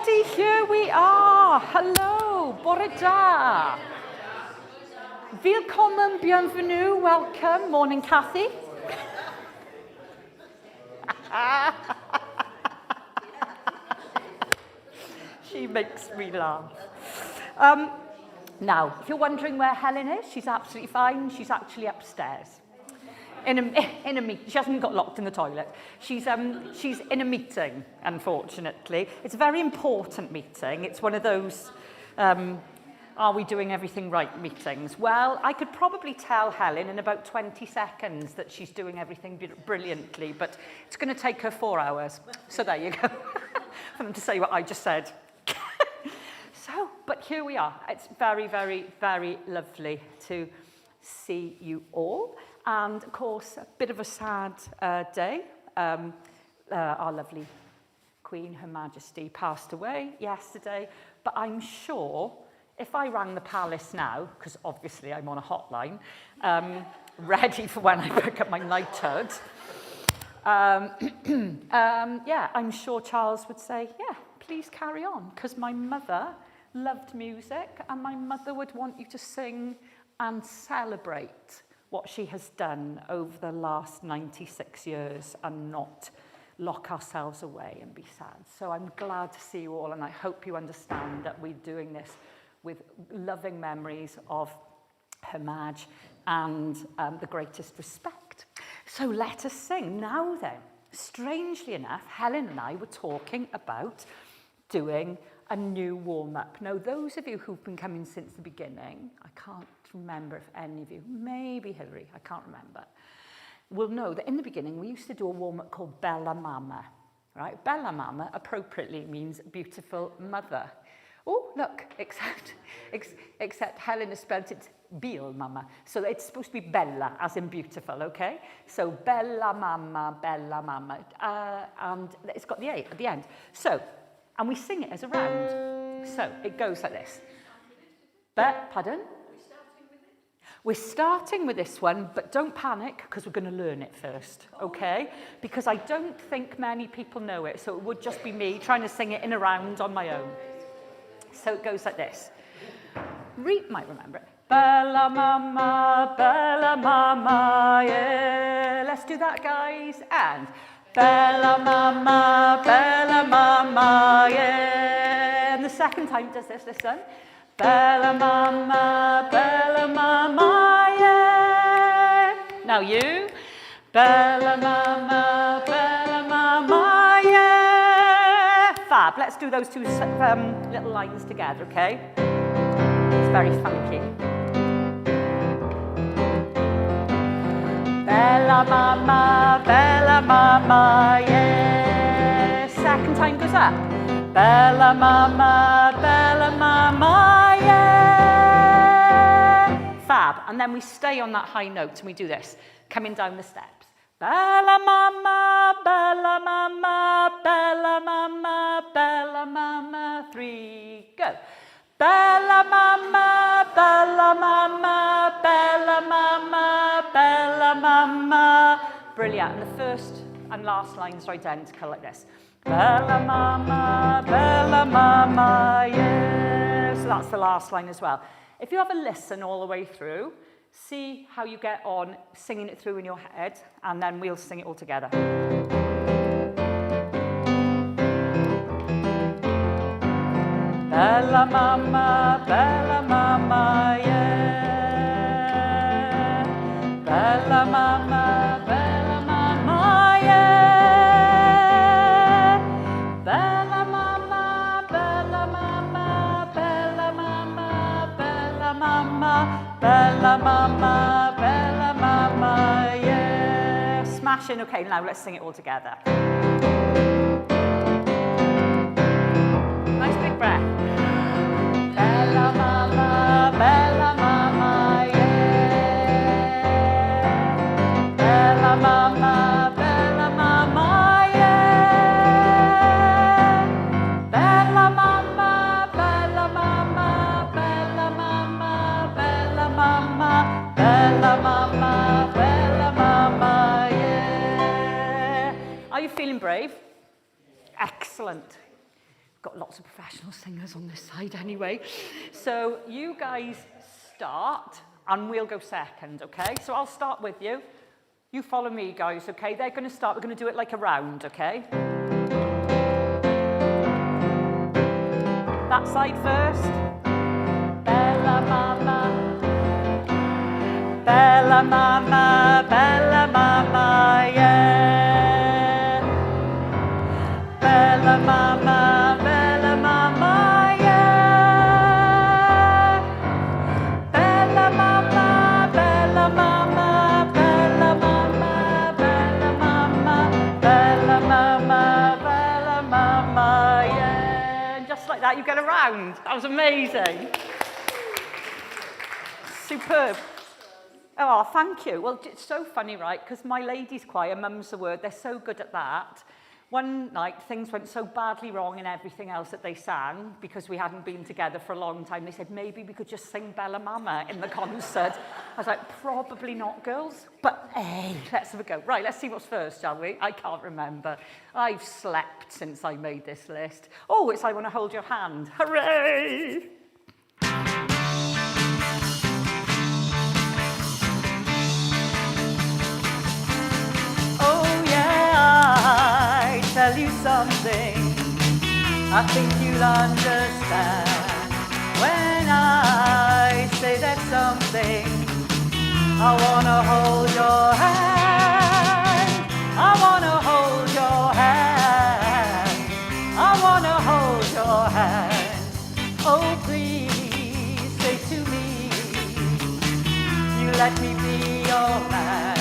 everybody, here we are. Hello, bore da. Willkommen, bienvenue, welcome. Morning, Kathy. She makes me laugh. Now, if you're wondering where Helen is, she's absolutely fine. She's actually upstairs. In a meeting. She hasn't got locked in the toilet. She's in a meeting, unfortunately. It's a very important meeting. It's one of those, are we doing everything right meetings? Well, I could probably tell Helen in about 20 seconds that she's doing everything brilliantly, but it's going to take her 4 hours. So there you go, for them to say what I just said. So, but here we are. It's very, very, very lovely to see you all. And, of course, a bit of a sad day. Our lovely Queen, Her Majesty, passed away yesterday. But I'm sure if I rang the palace now, because obviously I'm on a hotline, ready for when I pick up my knighthood, yeah, I'm sure Charles would say, yeah, please carry on, because my mother loved music, and my mother would want you to sing and celebrate what she has done over the last 96 years and not lock ourselves away and be sad. So I'm glad to see you all, and I hope you understand that we're doing this with loving memories of Her Maj and the greatest respect. So let us sing. Now then, strangely enough, Helen and I were talking about doing a new warm-up. Now, those of you who've been coming since the beginning, I can't remember if any of you, maybe Hilary, I can't remember, will know that in the beginning we used to do a warm-up called Bella Mama, right? Bella Mama appropriately means beautiful mother. Oh, look, except Helen has spelled it Bil Mama. So it's supposed to be Bella, as in beautiful, okay? So Bella Mama, and it's got the A at the end. So, and we sing it as a round. So it goes like this. Pardon? We're starting with this one, but don't panic, because we're going to learn it first, okay? Because I don't think many people know it, so it would just be me trying to sing it in a round on my own. So it goes like this. Reed might remember it. Bella Mama, yeah. Let's do that, guys. And Bella Mama, yeah. And the second time it does this, listen. Bella Mama, yeah. Now you. Bella Mama, yeah. Fab. Let's do those two little lines together, okay? It's very funky. Bella Mama, yeah. Second time goes up. Bella Mama, yeah. Fab. And then we stay on that high note and we do this, coming down the steps. Bella Mama, 3, go. Bella Mama, brilliant. And the first and last lines are identical like this. Bella Mama, yeah. So that's the last line as well. If you have a listen all the way through, see how you get on singing it through in your head, and then we'll sing it all together. Bella Mama, yeah. Bella Mama, yeah. Bella Mama, yeah. Smashing. Okay, now let's sing it all together. Nice big breath. Bella Mama, yeah. Bella Mama, yeah. Bella Mama, yeah. Are you feeling brave? Excellent. got lots of professional singers on this side anyway. So you guys start, and we'll go second, okay? So I'll start with you. You follow me, guys, okay? They're going to start. We're going to do it like a round, okay? That side first. Bella mama, bella mama, bella mama, yeah. Bella mama, bella mama, yeah. Bella mama, bella mama, bella mama, bella mama, bella mama, bella mama, yeah. And just like that, you get around. That was amazing. Superb. Oh, thank you. Well, it's so funny, right? Because my ladies' choir, Mum's the Word, they're so good at that. One night, things went so badly wrong in everything else that they sang, because we hadn't been together for a long time. They said, maybe we could just sing Bella Mama in the concert. I was like, probably not, girls. But hey, let's have a go. Right, let's see what's first, shall we? I can't remember. I've slept since I made this list. Oh, it's I Want to Hold Your Hand. Hooray! Tell you something, I think you'll understand when I say that something. I wanna hold your hand, I wanna hold your hand, I wanna hold your hand. Oh, please say to me, you let me be your man,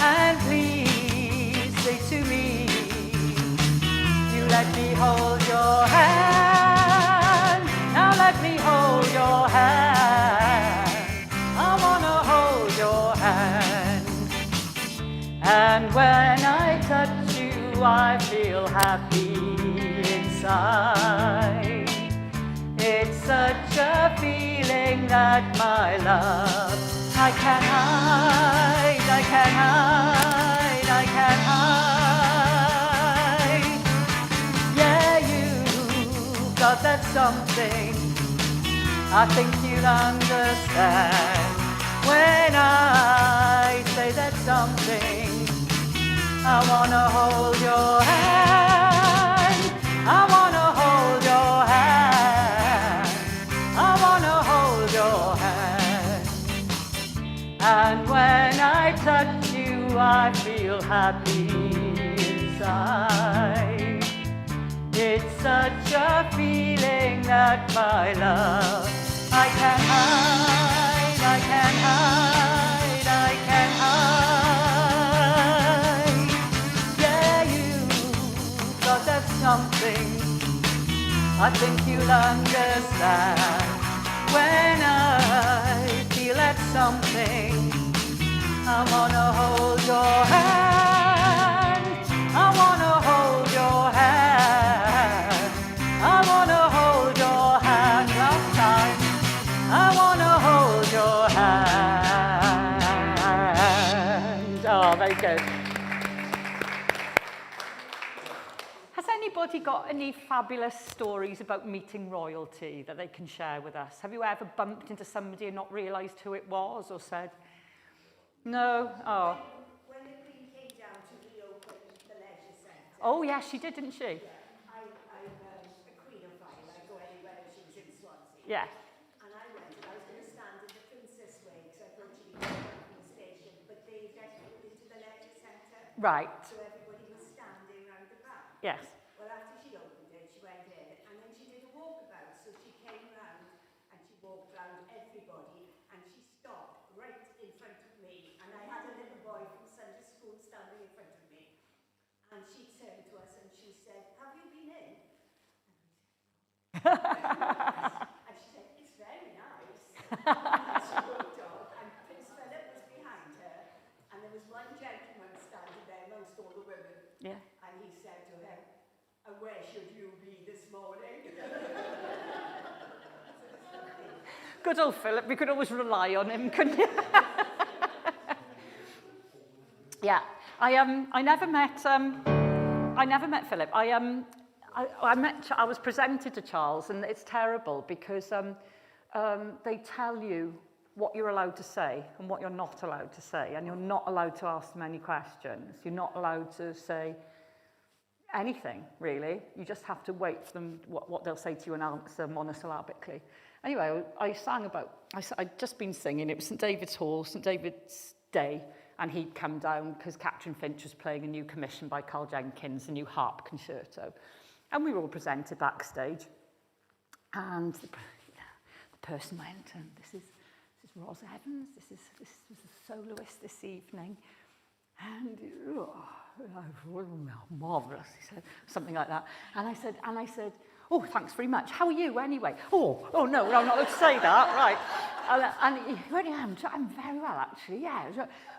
and please say to me, let me hold your hand, now let me hold your hand, I wanna hold your hand. And when I touch you, I feel happy inside. It's such a feeling that my love, I can't hide, I can't hide, I can't hide. Got that something, I think you'll understand when I say that something. I wanna hold your hand, I wanna hold your hand, I wanna hold your hand. And when I touch you, I feel happy inside. It's such a feeling that my love, I can't hide, I can't hide, I can't hide. Yeah, you got that something, I think you'll understand. When I feel that something, I wanna hold your hand, I wanna hold your hand, I wanna hold your hand last time, I wanna hold your hand. Oh, very good. Has anybody got any fabulous stories about meeting royalty that they can share with us? Have you ever bumped into somebody and not realised who it was or said, no? Oh. When the Queen came down to reopen the leisure centre. Oh, yes, she did, didn't she? Yeah. I'm a Queen of Fire. I go anywhere and she was in Swansea. Yeah. And I went and I was going to stand in the Princess Way because I thought she'd be coming from the station. But they let me into the leisure centre. Right. So everybody was standing round the back. Yes. Well, after she opened it, she went in and then she did a walkabout. So she came round and she walked round everybody and she stopped right in front of me. And I had a little boy from Sunday school standing in front of me. And she turned to us and she said, have you been in? And she said, it's very nice. And she walked off and Prince Philip was behind her. And there was one gentleman standing there amongst all the women. Yeah. And he said to her, and where should you be this morning? Good old Philip, we could always rely on him, couldn't you? Yeah, I never met Philip. I was presented to Charles, and it's terrible because they tell you what you're allowed to say and what you're not allowed to say, and you're not allowed to ask them any questions. You're not allowed to say anything, really. You just have to wait for them, what they'll say to you and answer monosyllabically. Anyway, I'd just been singing. It was St David's Hall, St David's Day, and he'd come down because Catherine Finch was playing a new commission by Carl Jenkins, a new harp concerto. And we were all presented backstage. And the person went, and this is Ros Evans, this was a soloist this evening. And marvellous, he said, something like that. And I said, oh, thanks very much. How are you anyway? Oh no, I'm not allowed to say that, right? And he went, yeah, I'm very well actually, yeah.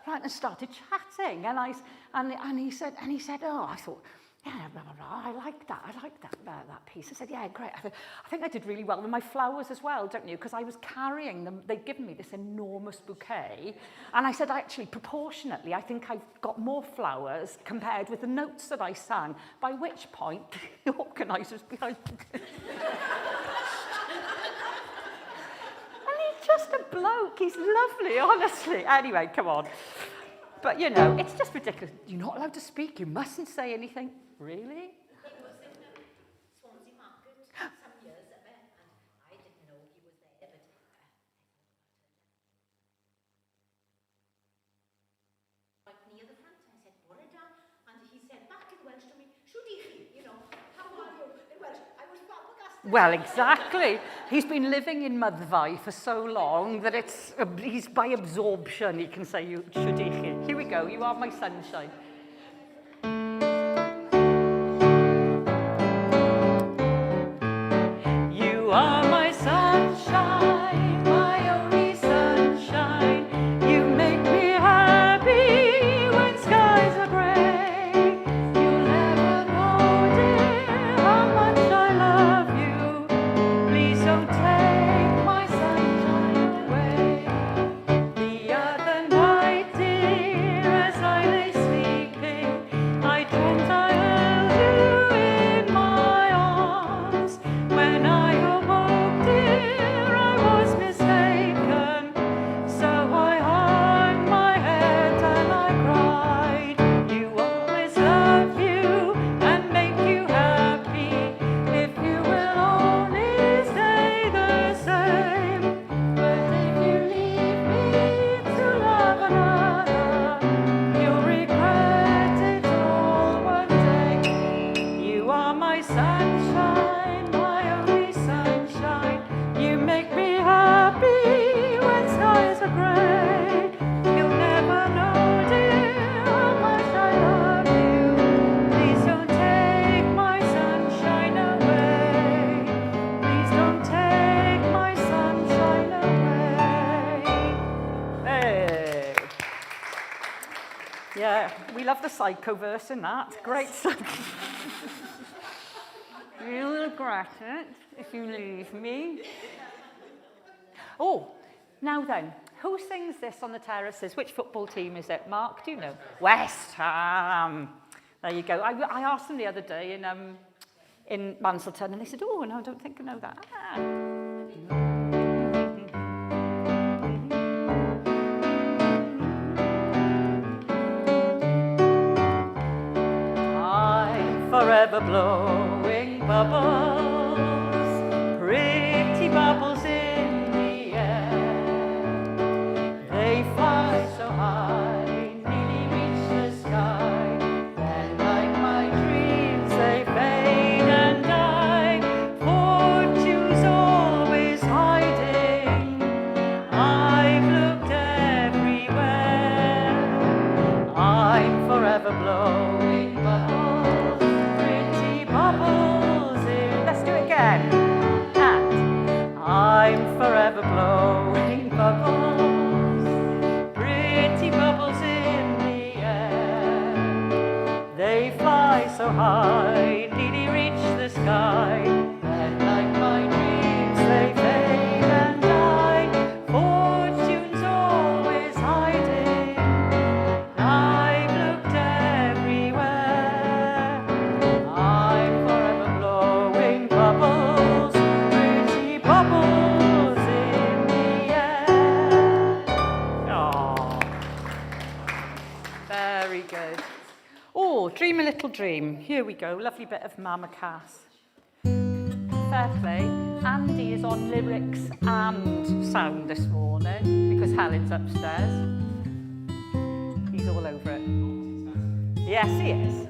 Right, and started chatting, and he said, oh, I thought, yeah, blah, blah, blah, I like that piece. I said, yeah, great. I think I did really well with my flowers as well, don't you? Because I was carrying them. They'd given me this enormous bouquet. And I said, actually, proportionately, I think I've got more flowers compared with the notes that I sang, by which point the organisers behind me. And he's just a bloke. He's lovely, honestly. Anyway, come on. But, you know, it's just ridiculous. You're not allowed to speak. You mustn't say anything. Really? It was in Swansea Market some years ago, and I didn't know he was there, but right near the front, I said, Borada, and he said back in Welsh to me, Shwdichi, you know, how are you? In Welsh, I was flabbergasted. Well, exactly. He's been living in Myddfai for so long that he's by absorption, he can say, Shwdichi. Here we go, you are my sunshine. You are my sunshine, my only sunshine. You make me happy when skies are grey. You'll never know, dear, how much I love you. Please don't take my sunshine away. The other night, dear, as I lay sleeping, I dreamt I held you in my arms. When I awoke, dear, I was mistaken. So I hung my head and I cried. You always love you and make you happy if you will only stay the same. But if you leave me to love another, you'll regret it all one day. You are my sunshine, my only sunshine. You make me happy when skies are grey. You'll never know, dear, how much I love you. Please don't take my sunshine away. Please don't take my sunshine away. Hey. Yeah, we love the psycho verse in that. Great song. You'll regret it if you leave me. Oh, now then, who sings this on the terraces? Which football team is it? Mark, do you know? West Ham. There you go. I asked them the other day in Manselton, and they said, oh, no, I don't think I know that. I'm forever blowing bubbles, pretty bubbles in the air. They fly so high, nearly reach the sky. Then, like my dreams, they fade and die. Fortune's always hiding. I've looked everywhere. I'm forever blowing bubbles, pretty bubbles in. Let's do it again. And I'm forever blowing bubbles, pretty bubbles in the air. They fly so high, nearly reach the sky. Then, like my dreams, they fade and die. Fortune's always hiding. I've looked everywhere. I'm forever blowing. dream. Here we go, lovely bit of Mama Cass. Fair play. Andy is on lyrics and sound this morning because Helen's upstairs. He's all over it. Yes, he is.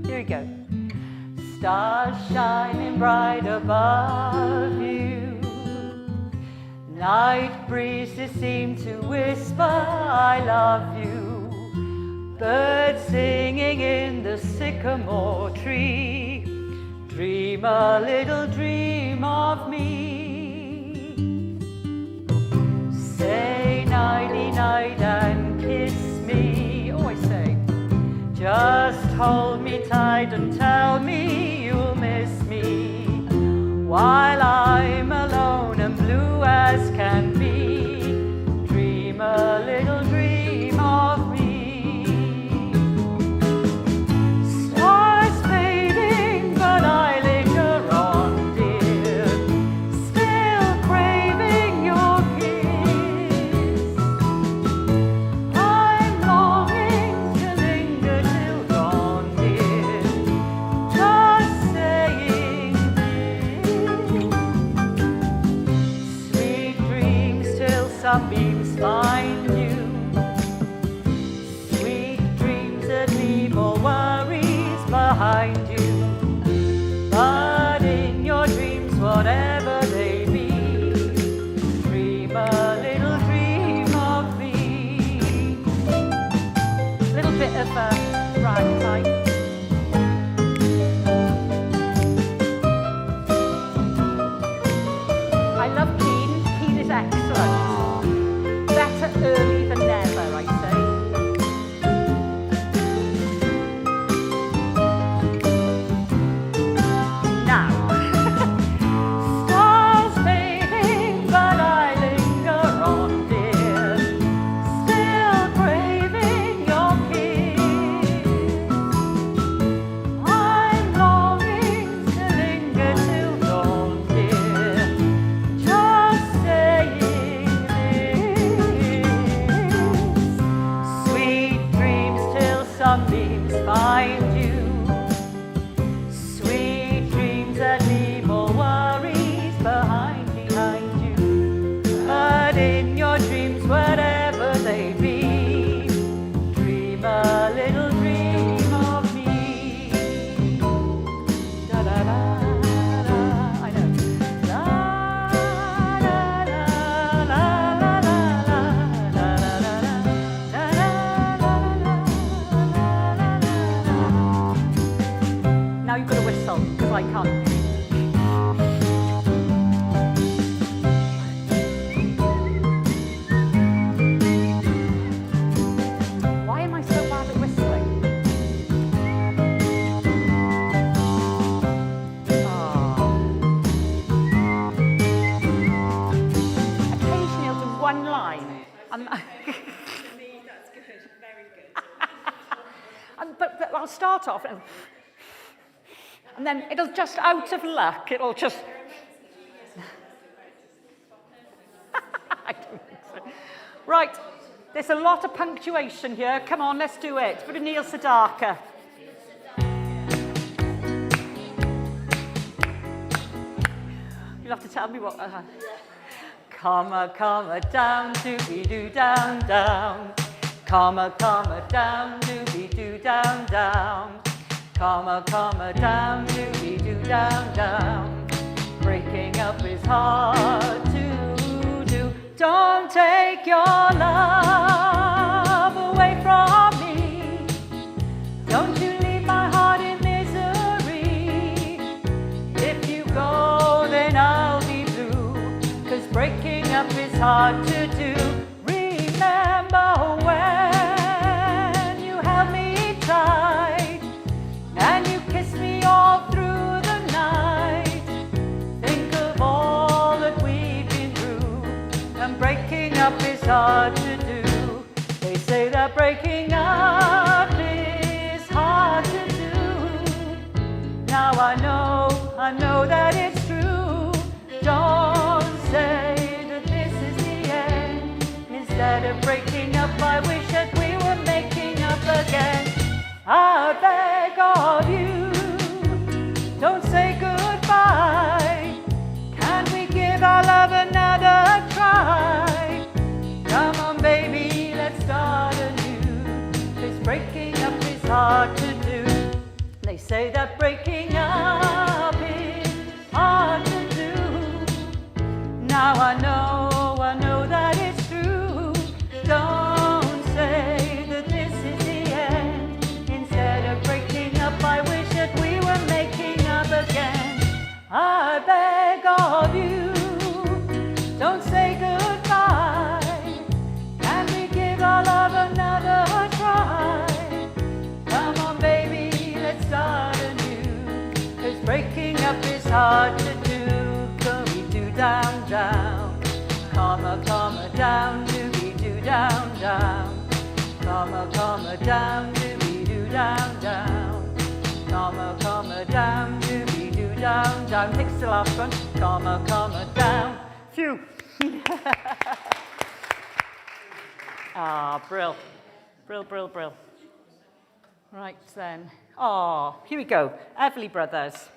Here we go. Stars shining bright above you. Night breezes seem to whisper, I love you. Birds singing in the sycamore tree. Dream a little dream of me. Say nighty-night and kiss me. Oh, I say. Just hold me tight and tell me you'll miss me. While I'm alone and blue as can be. Dream a little dream of me. Sunbeams find you. Sweet dreams that leave all worries behind you. But in your dreams, whatever they be, dream a little dream of me. Little bit of ragtime. I love Keen. Keen is excellent. Better early than never, I say. Now, stars fading, but I linger on, dear. Still craving your kiss. I'm longing to linger till dawn, dear. Just saying sunbeams find you. Sweet dreams that leave all worries behind you. But in your dreams, whatever they be, dream a little dream of me. Da da da da, I know. La la la la la la la la la la la. Now you've got to whistle, because I can't. Why am I so bad at whistling? Occasionally I'll do one line. For me, that's good. Very good. But I'll start off and then it'll just out of luck, it'll just... I don't think so. Right, there's a lot of punctuation here. Come on, let's do it. Bit of Neil Sedaka. You'll have to tell me what... Comma, comma, down, doo-be-doo, down, down. Comma, comma, down, doo-be-doo, down, down. Comma, comma, down, doo-be-doo, down, down. Breaking up is hard to do. Don't take your love away from me. Don't you leave my heart in misery. If you go, then I'll be blue. 'Cause breaking up is hard to do. Remember when you held me tight and you kissed me all through the night. Think of all that we've been through, and breaking up is hard to do. They say that breaking up is hard to do. Now I know that it's true. Don't say that this is the end. Instead of breaking up, I wish that we were making up again. I beg of you. I know that it's true. Don't say that this is the end. Instead of breaking up, I wish that we were making up again. I beg of you, don't say goodbye. Can we give our love another try? Come on, baby, let's start anew. 'Cause breaking up is hard to do. Dooby-doo down, down. Comma, comma, down, dooby-doo down, down. Comma, comma, down, dooby-doo down, down. Comma, comma, down, dooby-doo down, down. Fix the last one. Comma, comma, down. Phew. Brill. Brill, brill, brill. Right then. Here we go. Everly Brothers.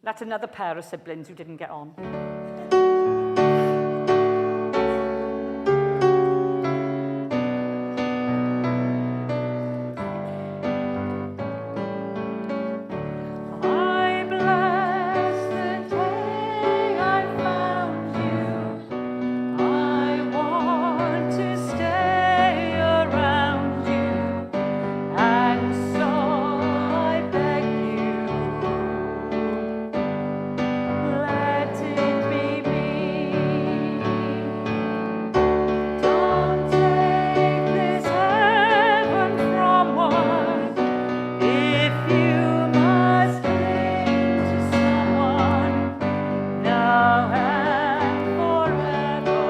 That's another pair of siblings who didn't get on. I bless the day I found you. I want to stay around you. And so I beg you, let it be me. Don't take this heaven from one. If you must cling to someone now and forever,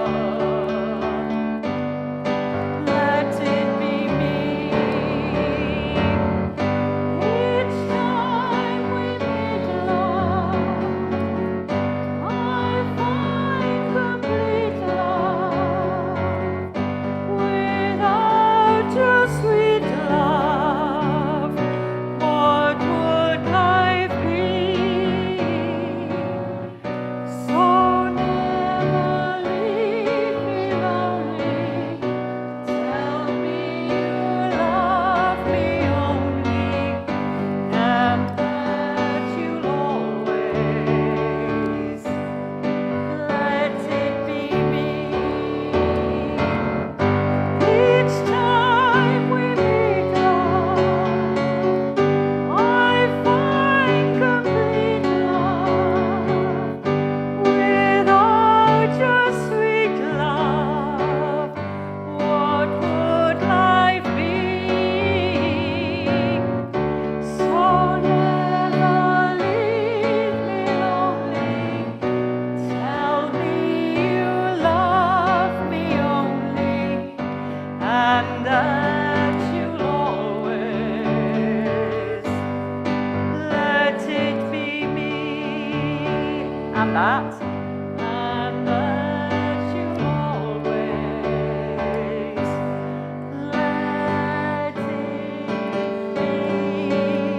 let it be me. Each time we meet love, I find complete love. Without your sweet love, what would life be? So never leave me lonely. Tell me you love me only, and that you'll always let it be me. Each time we meet love, I find complete love. Without your sweet love, what would life be? So never leave me lonely. Tell me you love me only, and that you'll always let it be me. And that you'll always let it be me.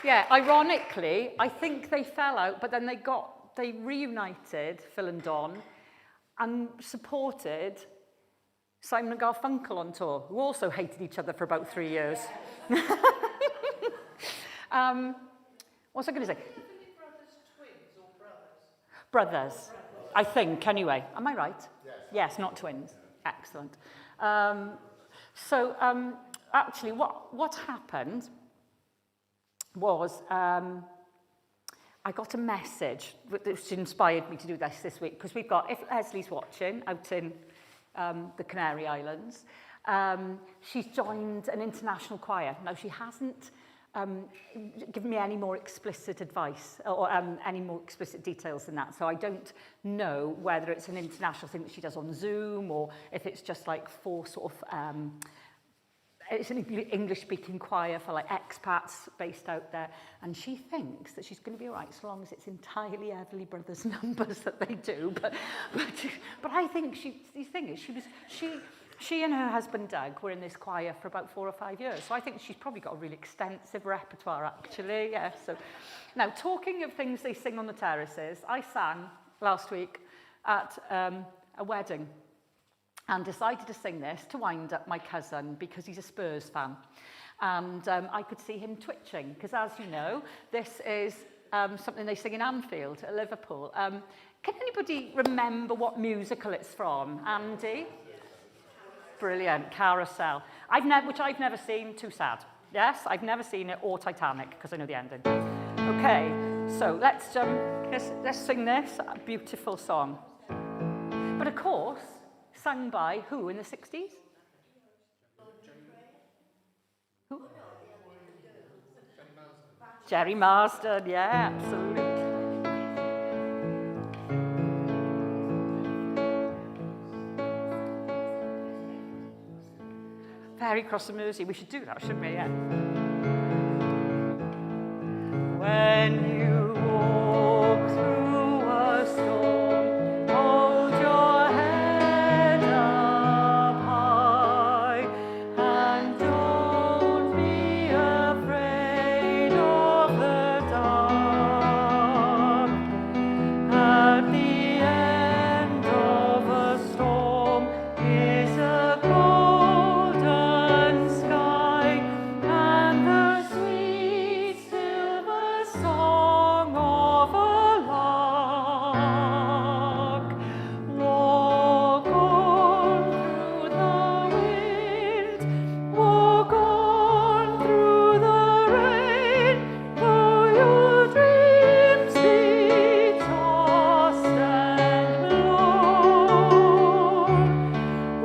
Yeah, ironically, I think they fell out, but then they reunited, Phil and Don, and supported Simon and Garfunkel on tour, who also hated each other for about 3 years. What was I going to say? Brothers, I think, anyway. Am I right? Yes, not twins. Excellent. Actually, what happened was I got a message which inspired me to do this week, because we've got, if Leslie's watching, out in the Canary Islands, she's joined an international choir. Now, she hasn't given me any more explicit advice or any more explicit details than that. So I don't know whether it's an international thing that she does on Zoom, or if it's just like for sort of, it's an English-speaking choir for like expats based out there. And she thinks that she's going to be all right so long as it's entirely Everly Brothers numbers that they do. But I think the thing is, she and her husband Doug were in this choir for about 4 or 5 years. So I think she's probably got a really extensive repertoire, actually. Yeah. So now, talking of things they sing on the terraces, I sang last week at a wedding and decided to sing this to wind up my cousin because he's a Spurs fan. And I could see him twitching, because as you know, this is something they sing in Anfield at Liverpool. Can anybody remember what musical it's from? Andy? Brilliant, Carousel. Which I've never seen, too sad. Yes, I've never seen it, or Titanic, because I know the ending. Okay, so let's sing this beautiful song. But of course, sung by who in the 60s? Who? Jerry Marsden, yeah, absolutely. Ferry across the Mersey, we should do that, shouldn't we? Yeah. When you walk through a storm, hold your head up high, and don't be afraid of the dark. At the end of a storm is a golden sky, and the sweet silver song of a lark. Walk on through the wind, walk on through the rain, though your dreams be tossed and blown.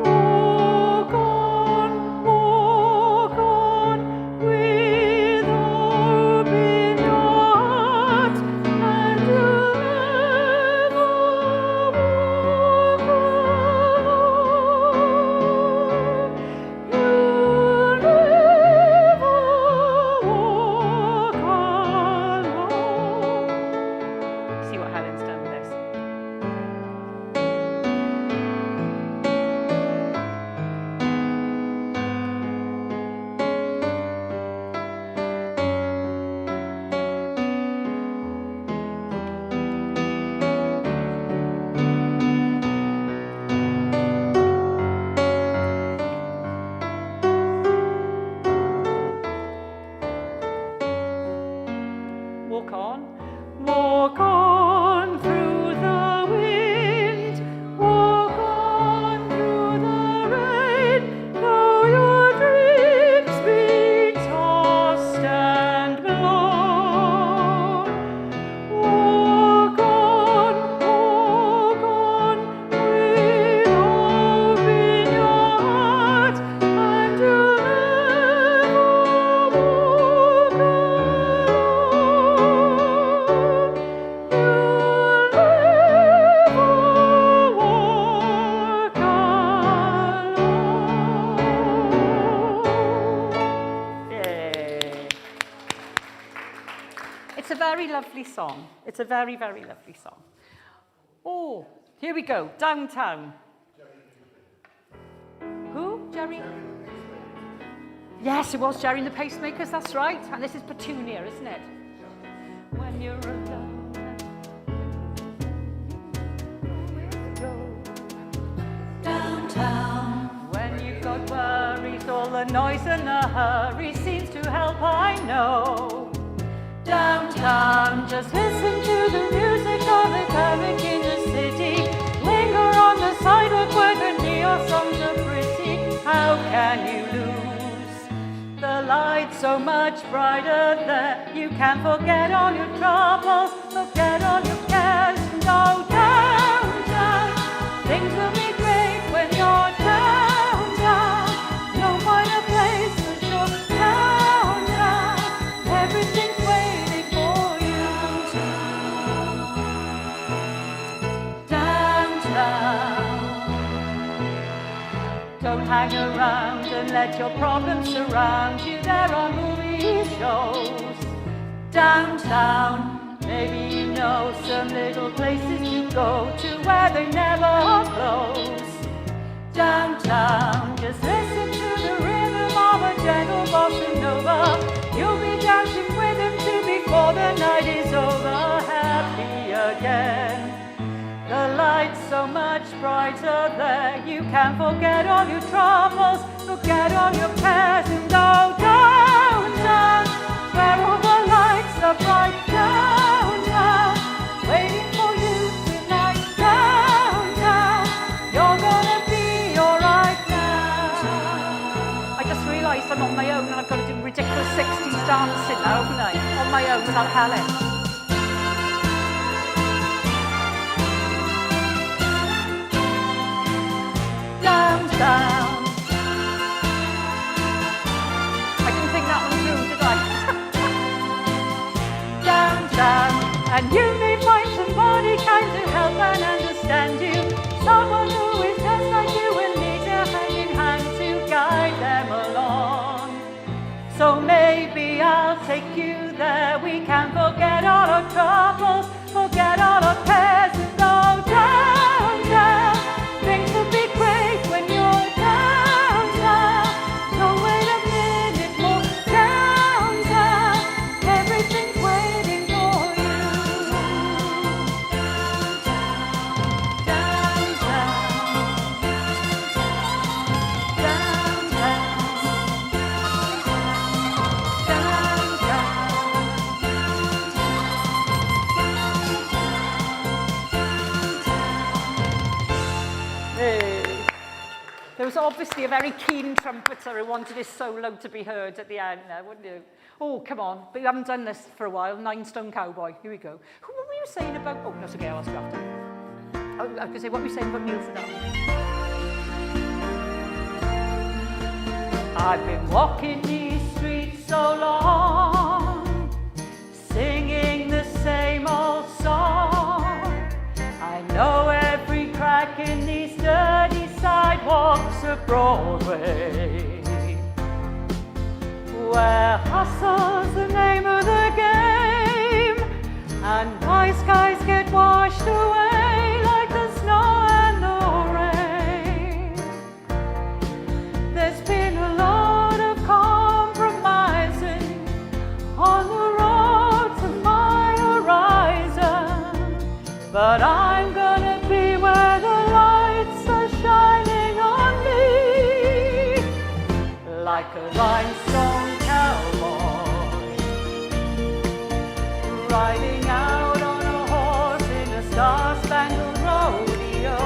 Walk on with hope in your heart, and you'll never walk alone. You'll never walk alone. See what Helen's done with this. Walk on through the wind, walk on through the rain, though your dreams be tossed and blown. Walk on with hope in your heart, and you'll never walk alone. It's a very lovely song. It's a very, very lovely song. Oh, here we go. Downtown. Who? Jerry? Yes, it was Jerry and the Pacemakers, that's right. And this is Petunia, isn't it? When you're alone, where to go? Downtown. When you've got worries, all the noise and the hurry seems to help, I know. Downtown, just listen to the music of the traffic in the city. Linger on the sidewalk where the neon songs are pretty. How can you lose? The light's so much brighter there. You can forget all your troubles, forget all your cares, and go downtown. Things will be great when you're downtown. No finer place for sure. Downtown, everything's waiting for you. Downtown. Don't hang around and let your problems surround you. There are movie shows. Downtown, maybe you know some little places to go to where they never close. Downtown, just listen to the rhythm of a gentle bossa nova. You'll be dancing with him too before the night is over. Happy again. The light's so much brighter there. You can forget all your troubles, forget all your cares, and go down. dancing now, haven't I? On my own without Helen. Down, down. I didn't think that one through, did I? Down, down. And you may find somebody kind to help and understand you. Someone who is just like you and needs a helping hand to guide them along. So maybe I'll take you there. We can forget all our troubles, forget all our cares, and go down, down. Things will be great when you're down, down. Don't wait a minute more. Down, down. Everything's waiting for you. Down, down. Down, down. Down, down. Hey. There was obviously a very keen trumpeter who wanted his solo to be heard at the end there, wouldn't you? Oh, come on. But you haven't done this for a while. 9 Stone Cowboy. Here we go. Who were you saying about... Oh, no, it's okay. I'll ask you after. I was going to say, what were you saying about Neil Sedaka? I've been walking these streets so long, singing the same old song. I know every crack in these dirty sidewalks of Broadway, where hustle's the name of the game, and my skies get washed away like the snow and the rain. There's been a lot of compromising on the road to my horizon, but I'm gonna be where the lights are shining on me, like a rhinestone cowboy, riding out on a horse in a star-spangled rodeo,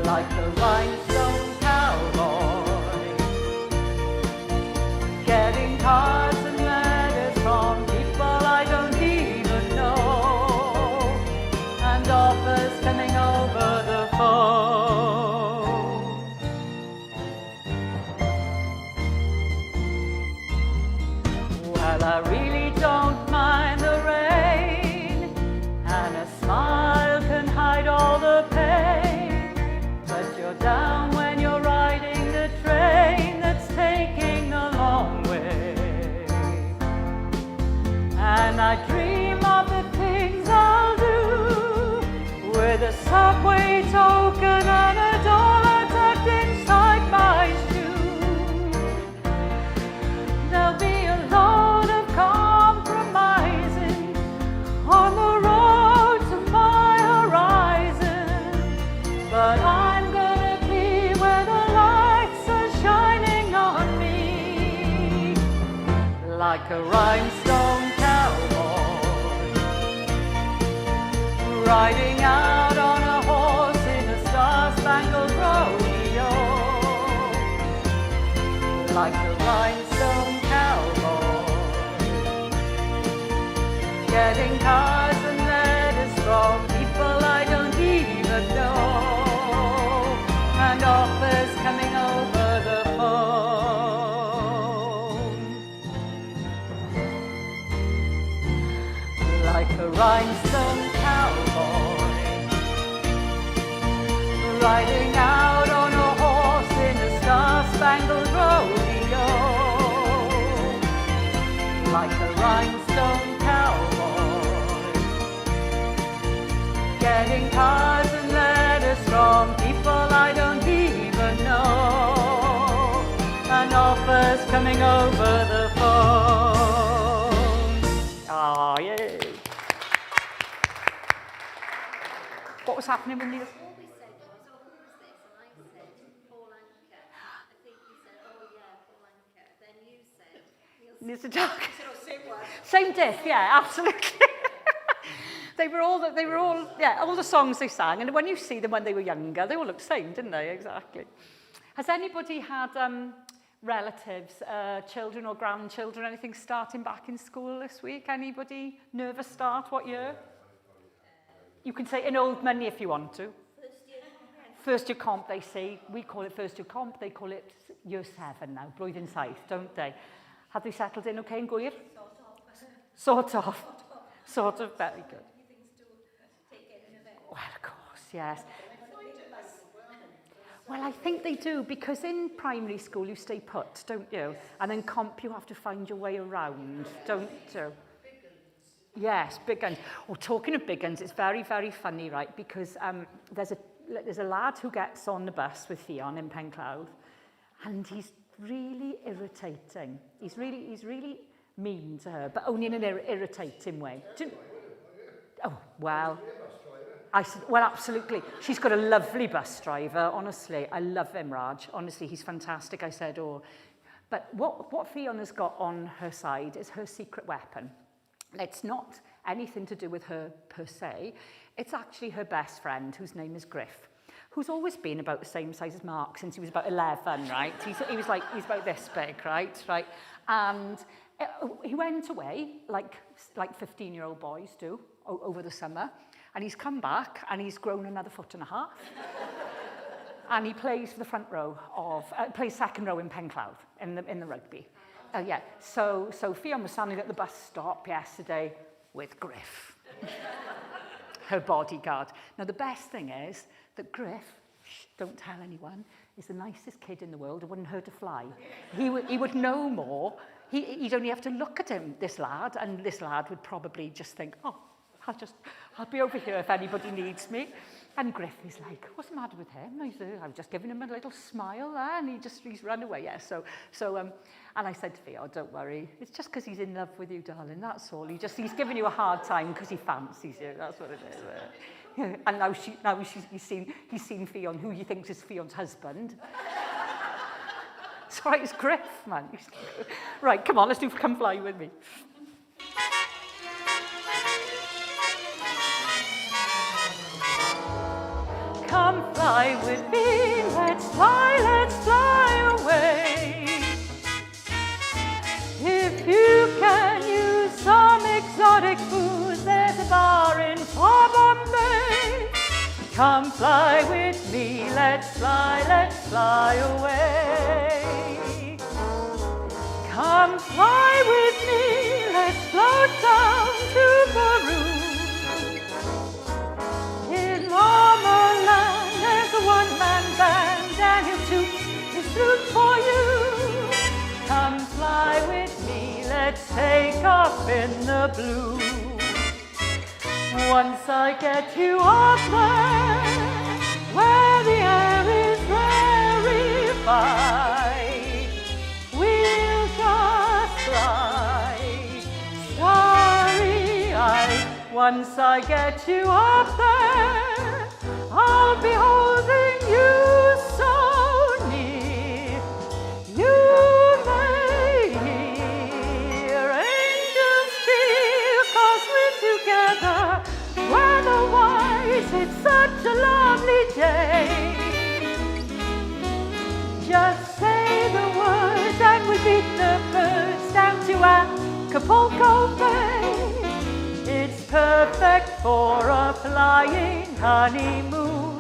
like a rhinestone cowboy, getting cards and letters from people I don't even know, and offers coming over the phone. Well, I really don't mind the rain, and a smile can hide all the pain, but you're down when you're riding the train that's taking the long way. And I dream of the things I'll do with a subway token and a dollar tucked inside my shoe. There'll be a lot of compromising on the road to my horizon, but I'm gonna be where the lights are shining on me, like a rhinestone cowboy, riding out on a horse in a star-spangled rodeo, like a rhinestone cowboy, getting cards and letters from people I don't even know, and offers coming over the phone, like a rhinestone cowboy, riding out on a horse in a star-spangled rodeo, like a rhinestone cowboy, getting cards and letters from people I don't even know, and offers coming over the phone. Oh, yeah. What was happening with Neil? All we said was, oh, who was this? And I said, Paul Anker. I think you said, oh yeah, Paul Anker. Then you said, Neil Sedaka. oh, same one. Same diff, yeah, absolutely. They were all, yeah, all the songs they sang. And when you see them when they were younger, they all looked the same, didn't they? Exactly. Has anybody had relatives, children or grandchildren, anything starting back in school this week? Anybody nervous start? What year? You can say in old money if you want to. First year comp, they say. We call it first year comp. They call it year 7 now, blwyddyn saith, don't they? Have they settled in okay in Gwyr? Sort of. Sort of, very good. Well, of course, yes. Well, I think they do, because in primary school you stay put, don't you? And then comp you have to find your way around, don't you? Yes, big guns. Oh, talking of big guns, it's very, very funny, right? Because there's a lad who gets on the bus with Fionn in Pencloud, and he's really irritating. He's really mean to her, but only in an irritating way. Oh, well. I said, well, absolutely. She's got a lovely bus driver, honestly. I love him, Raj. Honestly, he's fantastic. I said, oh. But what Fionn has got on her side is her secret weapon. It's not anything to do with her per se. It's actually her best friend, whose name is Griff, who's always been about the same size as Mark since he was about 11, right? He's about this big, right? And he went away, like 15-year-old boys do, over the summer. And he's come back and he's grown another 1.5 feet. And he plays for the front row plays second row in Pencloud in the rugby. Yeah. So Fionn was standing at the bus stop yesterday with Griff, her bodyguard. Now the best thing is that Griff, don't tell anyone, is the nicest kid in the world. It wouldn't hurt a fly. He would know more. He'd only have to look at him, this lad, and this lad would probably just think, oh, I'll be over here if anybody needs me. And Griff is like, what's the matter with him? I've just given him a little smile there, and he's run away. Yeah, and I said to Theo, don't worry, it's just because he's in love with you, darling, that's all. He's giving you a hard time because he fancies you, that's what it is. And now he's seen Fionn, who he thinks is Fionn's husband. It's all right, it's Griff, man. Right, come on, let's do Come Fly With Me. Come fly with me, let's fly away. If you can use some exotic food, there's a bar in far Bombay. Come fly with me, let's fly away. Come fly with me, let's float down to Peru. In Mama Land, there's a one-man band, and he'll toot his flute for you. Come fly with me, let's take off in the blue. Once I get you up there, where the air is rarefied, we'll just fly, starry-eyed. Once I get you up there, I'll be holding you so near. You may hear angels cheer, 'cause we're together. Weather-wise, it's such a lovely day. Just say the words and we'll beat the birds down to Acapulco Bay. It's perfect for a flying honeymoon,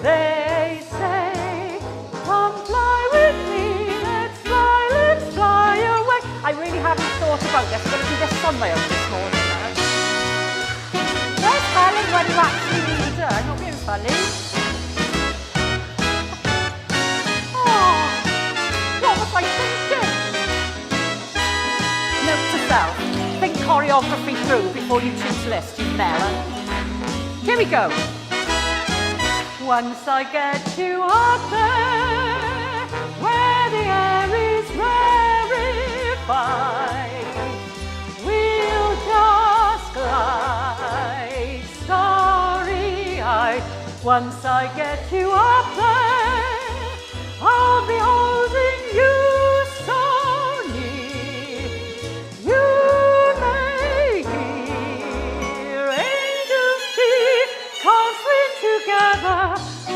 they say. Come fly with me, let's fly away. I really haven't thought about this. I'm going to do this on my own this morning. Where's Helen when you actually need her? I'm not being funny. Oh, what was I thinking? Note to self. Think choreography through before you choose list, you melon. Here we go. Once I get you up there, where the air is rarefied, we'll just glide, starry-eyed. Once I get you up there, I'll be holding you so near. You may hear angels cheer, 'cause we're together.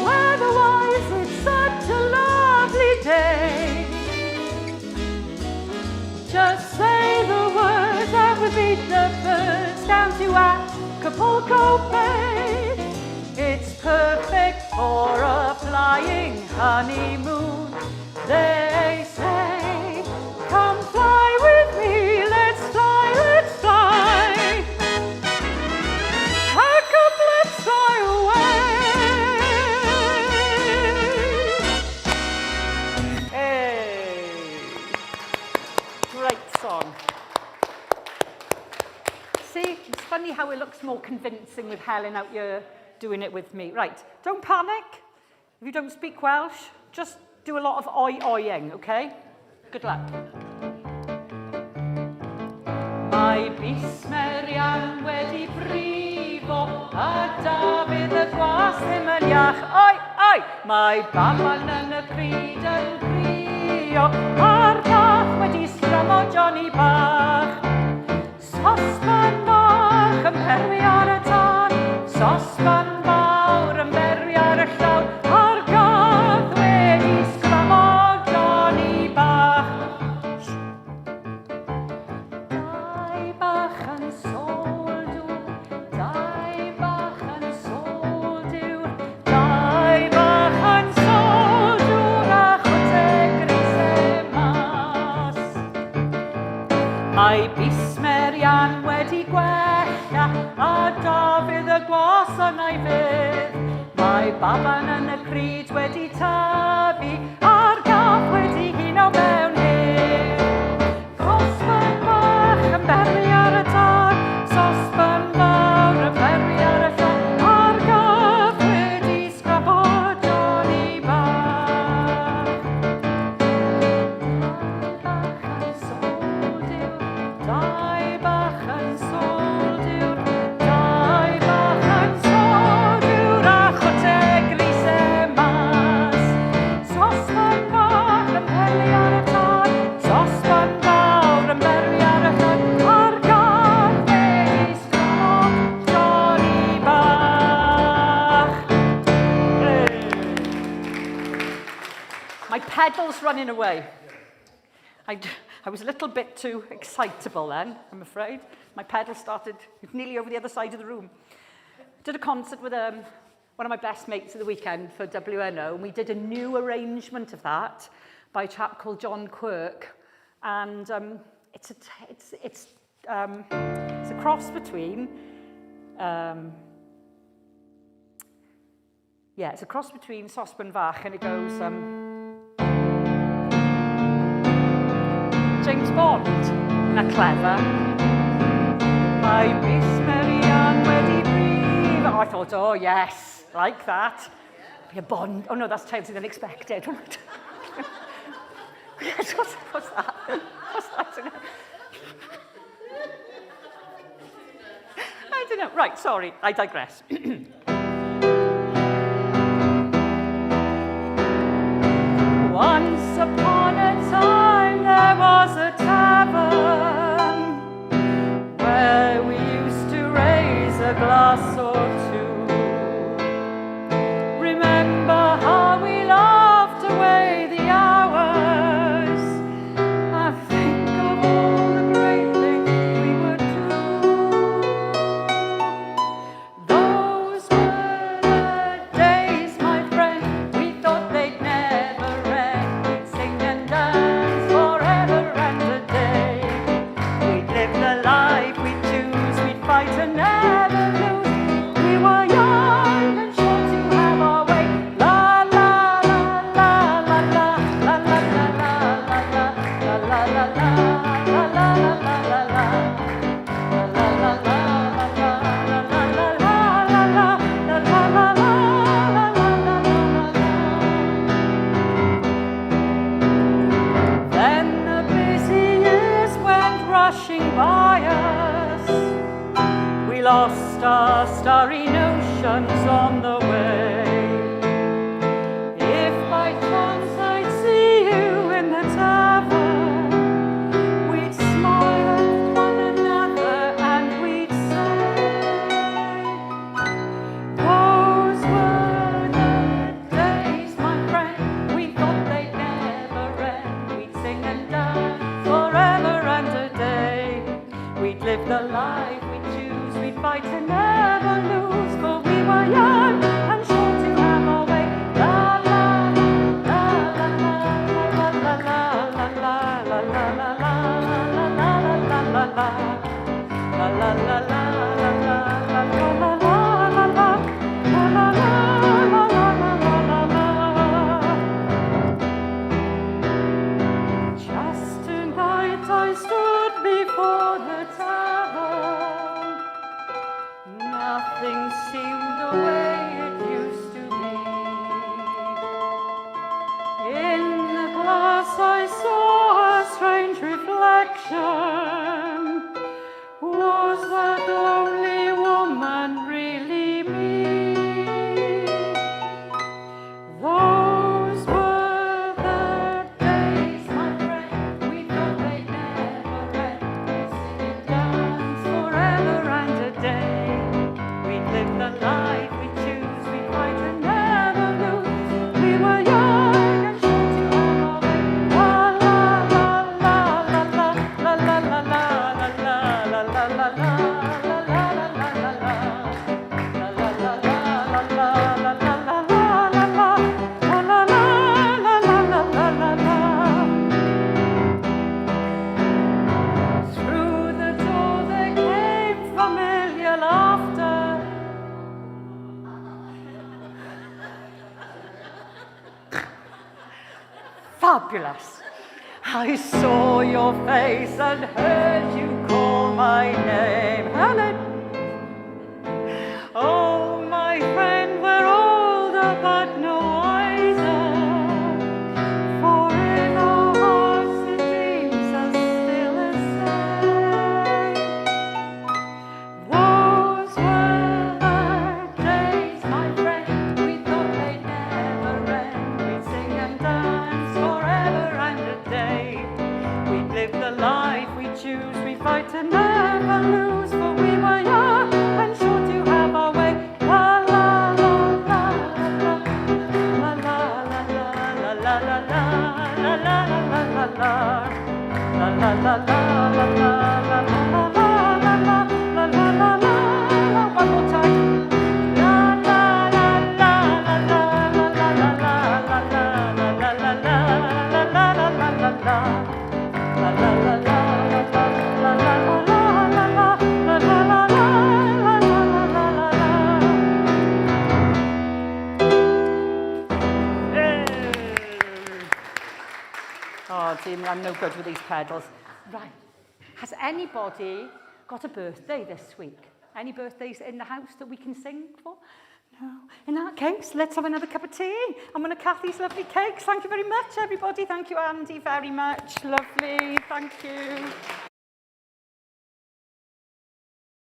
Weather-wise, it's such a lovely day. Just say the words and we beat the birds down to Acapulco Bay. It's perfect for a flying honeymoon, they say. Come fly with me, let's fly, let's fly. Pack up, let's fly away. Hey, great song. See, it's funny how it looks more convincing with Helen out here doing it with me. Right, don't panic. If you don't speak Welsh, just do a lot of oi-oing, okay? Good luck. Mae Bismerian wedi brifo, a Dafydd y gwas ddim yn iach. Oi, oi! Mae baban yn y cryd yn crio, a'r gath wedi sgramo Johnny bach. Sosban bach yn perwi ar y tân, sosban fawr yn berwi ar y llaw, a'r gath wedi sgramo Johnny bach. Dau bach yn soldw, dau bach yn soldw, dau bach yn soldw, a chwte grisau mas. Mae Bismerian wedi gwella, a Dafydd y gwas yn ei fydd. Mae baban yn y cryd wedi tyfu, a'r gath wedi huno mewn hir. Sosban bach yn berwi ar y tân, sosban fawr yn berwi ar y llaw, a'r gath wedi sgrafo Johnny bach. Dau bach yn soldw, dau bach yn soldw, a chwte grisau mas. Sosban bach yn berwi ar y tân, sosban fawr yn berwi ar y llaw, a'r gath wedi sgrafo Johnny bach. My pedal's running away. I was a little bit too excitable then, I'm afraid. My pedal started nearly over the other side of the room. Did a concert with one of my best mates at the weekend for WNO, and we did a new arrangement of that by a chap called John Quirk. And it's a cross between, it's a cross between Sosban Fach, and it goes, James Bond, na clever. Mae Bismerian wedi brifo. Oh, I thought, oh yes, like that. Be a Bond. Oh no, that's totally unexpected. Yes, what's that? I don't know. I don't know. Right, sorry, I digress. Once upon a time there was a tavern where we used to raise a glass or two. Remember how we laughed away the hours and think of all the great things we would do. Those were the days, my friend, we thought they'd never end. We'd sing and dance forever and a day. We'd live the life we'd choose, we'd fight and never lose. We were young and sure to have our way. La la la la la la la la la la la la la la la la la la la. Then the busy years went rushing by us. We lost our starry notions on the way. If by chance I'd see you in the tavern, we'd smile at one another and we'd say, those were the days, my friend, we thought they'd never end. We'd sing and dance forever the life we choose, we fight to never lose, for we were young and sure to have our way. La la la la la la la la la la la la la la la la la la. La la la la la la la la la la la la la la la. Just tonight I stood before the tavern. Nothing seemed the way it used to be. In the glass I saw a strange reflection. Was that lonely woman really me? Those were the days, my friend, we thought they'd never end. We'd sing and dance forever and a day. We'd live the life we choose, we'd fight and never lose. We were young and sure to have our way. La la la la la la la la la la la la la la la. Fabulous. I saw your face and heard you call my name. Helen. Oh, my friend, we're older but no wiser. For in our hearts the dreams are still the same. Those were the days, my friend, we thought they'd never end. We'd sing and dance forever and a day. We'd live the life we choose, we fight to never lose, for we were young and sure to have our way. La la la la la la la la la la la la la la la la la. La la la la la la la la la la la la la la la. One more time. La la la la la la la la la la la la la la la la la la. La la la la la la la la la la la la la la la la la. Oh dear me, I'm no good with these pedals. Right, has anybody got a birthday this week? Any birthdays in the house that we can sing for? No. In that case, let's have another cup of tea. And one of Kathy's lovely cakes. Thank you very much, everybody. Thank you, Andy, very much. Lovely. Thank you.